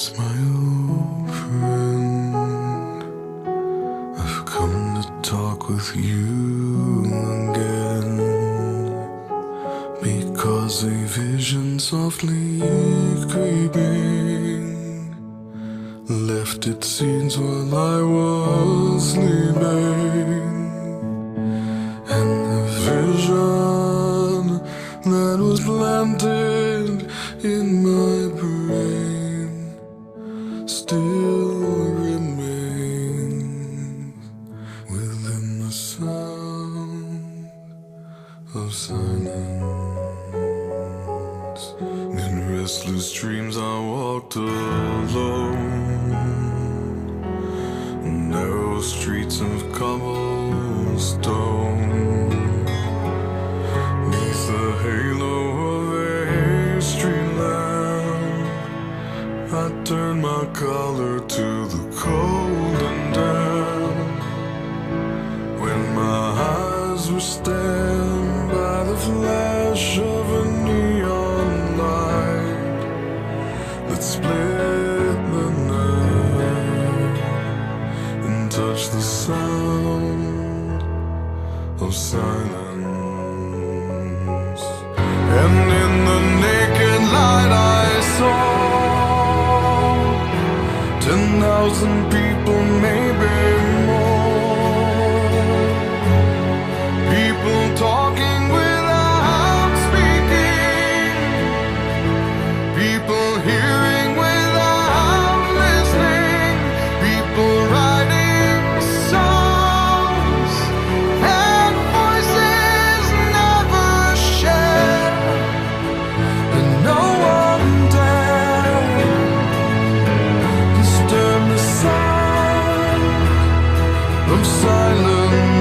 Silence, my old friend, I've come to talk with you again, because a vision softly creeping left its seeds while I was sleeping, and the vision that was planted in my brain still remains within the sound of silence. In restless dreams I walked alone, narrow streets of cobblestone, neath the halo of a street lamp. I turned my collar to the cold and damp, when my eyes were stabbed by the flash of a neon light that split the night and touched the sound of silence. And in the naked light I saw 10,000 people, maybe more, people talking without speaking, people hearing without listening, people writing songs and voices never shared, and no one dared disturb the sound of silence.